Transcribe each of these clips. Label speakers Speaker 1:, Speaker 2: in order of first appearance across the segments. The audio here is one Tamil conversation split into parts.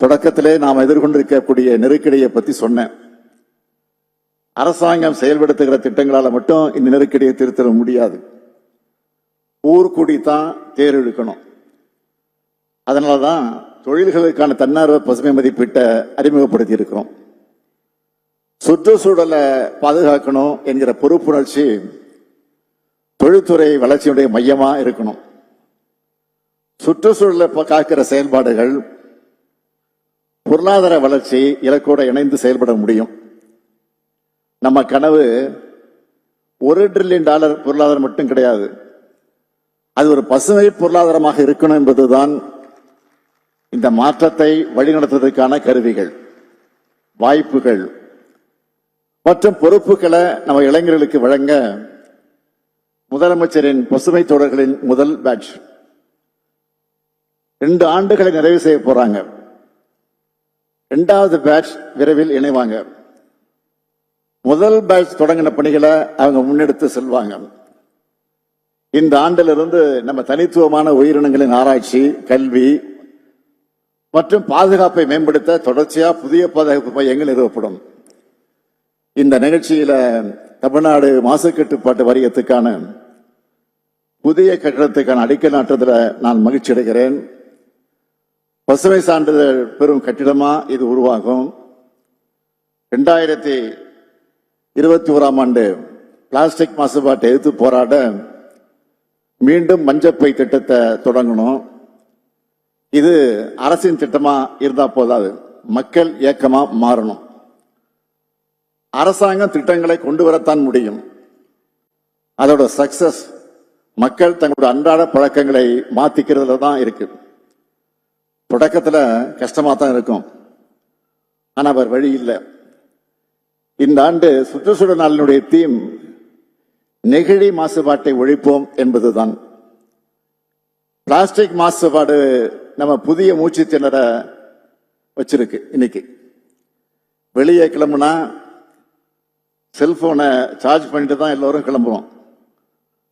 Speaker 1: தொடக்கத்திலே நாம் எதிர்கொண்டிருக்கக்கூடிய நெருக்கடியை பத்தி சொன்னேன். அரசாங்கம் செயல்படுத்துகிற திட்டங்களால மட்டும் இந்த நெருக்கடியை திருத்த முடியாது. ஊர்கூடி தான் தேர் இழுக்கணும். அதனாலதான் தொழில்களுக்கான தன்னார்வ பசுமை மதிப்பீட்டை அறிமுகப்படுத்தி இருக்கிறோம். சுற்றுச்சூழலை பாதுகாக்கணும் என்கிற பொறுப்புணர்ச்சி தொழில்துறை வளர்ச்சியுடைய மையமா இருக்கணும். சுற்றுச்சூழலை காக்கிற செயல்பாடுகள் பொருளாதார வளர்ச்சி இலக்கோடு இணைந்து செயல்பட முடியும். நம்ம கனவு $1 டிரில்லியன் பொருளாதாரம் மட்டும் கிடையாது. அது ஒரு பசுமை பொருளாதாரமாக இருக்கணும் என்பதுதான் இந்த மாற்றத்தை வழிநடத்துவதற்கான கருவிகள், வாய்ப்புகள் மற்றும் பொறுப்புகளை நம்ம இளைஞர்களுக்கு வழங்க முதலமைச்சரின் பசுமை தொடர்களின் முதல் பேட்ச் 2 ஆண்டுகளை நிறைவு செய்ய போறாங்க. 2வது பேட்ச் விரைவில் இணைவாங்க. முதல் பேட்ச் தொடங்கின பணிகளை அவங்க முன்னெடுத்து செல்வாங்க. இந்த ஆண்டிலிருந்து நம்ம தனித்துவமான உயிரினங்களின் ஆராய்ச்சி, கல்வி மற்றும் பாதுகாப்பை மேம்படுத்த தொடர்ச்சியா புதிய பாதுகாப்பு மையங்கள் நிறுவப்படும். இந்த நிகழ்ச்சியில தமிழ்நாடு மாசு கட்டுப்பாட்டு வாரியத்துக்கான புதிய கட்டிடத்துக்கான அடிக்கல் நாட்டுவதில் நான் மகிழ்ச்சி அடைகிறேன். பசுமை சான்றிதழ் பெறும் கட்டிடமா இது உருவாகும். 2021ஆம் ஆண்டு பிளாஸ்டிக் மாசுபாட்டை எதிர்த்து போராட மீண்டும் மஞ்சப்பை திட்டத்தை தொடங்கணும். இது அரசின் திட்டமா இருந்தா போதாது, மக்கள் இயக்கமா மாறணும். அரசாங்கம் திட்டங்களை கொண்டு வரத்தான் முடியும். அதோட சக்சஸ் மக்கள் தங்களுடைய அன்றாட பழக்கங்களை மாத்திக்கிறதுல தான் இருக்கு. தொடக்கத்துல கஷ்டமா தான் இருக்கும், ஆனா அவர் வழி இல்லை. இந்த ஆண்டு சுற்றுச்சூழல் நாளினுடைய தீம் நெகிழி மாசுபாட்டை ஒழிப்போம் என்பதுதான். பிளாஸ்டிக் மாசுபாடு நம்ம புதிய மூச்சு திணற வச்சிருக்கு. இன்னைக்கு வெளியே கிளம்புனா செல்போனை சார்ஜ் பண்ணிட்டு தான் எல்லோரும் கிளம்புறோம்.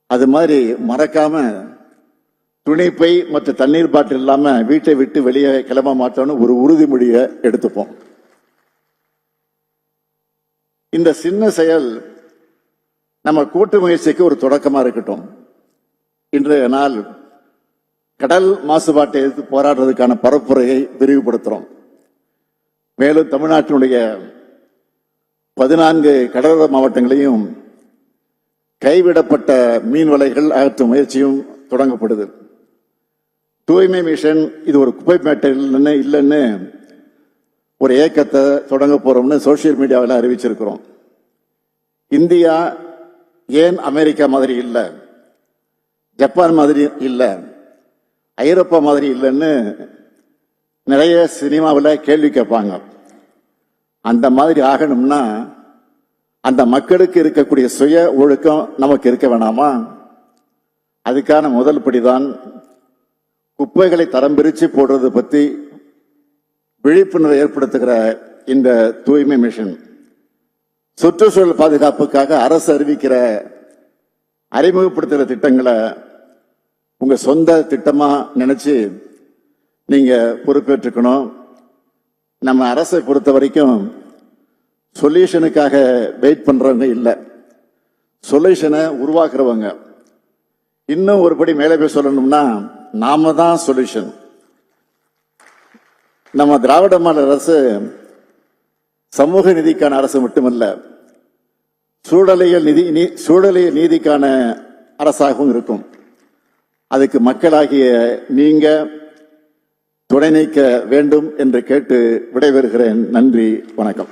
Speaker 1: அது மாதிரி மறக்காம துணிப்பை மற்றும் தண்ணீர் பாட்டில் இல்லாம வீட்டை விட்டு வெளியே கிளம்ப மாட்டோம்னு ஒரு உறுதிமொழியை எடுத்துப்போம். இந்த சின்ன செயல் நம்ம கூட்டு முயற்சிக்கு ஒரு தொடக்கமா இருக்கட்டும். இன்றைய நாள் கடல் மாசுபாட்டை எதிர்த்து போராடுறதுக்கான பரப்புரையை விரிவுபடுத்துறோம். மேலும் தமிழ்நாட்டினுடைய 14 கடலோர மாவட்டங்களையும் கைவிடப்பட்ட மீன் வலைகள் அகற்றும் முயற்சியும் தொடங்கப்படுது. தூய்மை மிஷன் இது ஒரு குப்பை மேட்டை இல்லைன்னு ஒரு இயக்கத்தை தொடங்க போறோம்னு சோசியல் மீடியாவில் அறிவிச்சிருக்கிறோம். இந்தியா ஏன் அமெரிக்கா மாதிரி இல்லை, ஜப்பான் மாதிரி இல்லை, ஐரோப்பா மாதிரி இல்லைன்னு நிறைய சினிமாவில் கேள்வி கேட்பாங்க. அந்த மாதிரி ஆகணும்னா அந்த மக்களுக்கு இருக்கக்கூடிய சுய ஒழுக்கம் நமக்கு இருக்க வேணாமா? அதுக்கான முதல் படிதான் குப்பைகளை தரம் பிரிச்சு போடுறது பத்தி விழிப்புணர்வை ஏற்படுத்துகிற இந்த தூய்மை மிஷன். சுற்றுச்சூழல் பாதுகாப்புக்காக அரசு அறிமுகப்படுத்துகிற திட்டங்களை உங்க சொந்த திட்டமா நினைச்சு நீங்க பொறுப்பேற்றுக்கணும். நம்ம அரசை பொறுத்த வரைக்கும் சொல்யூஷனுக்காக வெயிட் பண்றவங்க இல்லை, சொல்யூஷனை உருவாக்குறவங்க. இன்னும் ஒருபடி மேலே போய் சொல்லணும்னா நாம தான் சொல்யூஷன். நம்ம திராவிட மாடல் அரசு சமூக நீதிக்கான அரசு மட்டுமல்ல, சூழலியல் நீதிக்கான அரசாகவும் இருக்கும். அதுக்கு மக்களாகிய நீங்க துணை நீக்க வேண்டும் என்று கேட்டு விடைபெறுகிறேன். நன்றி, வணக்கம்.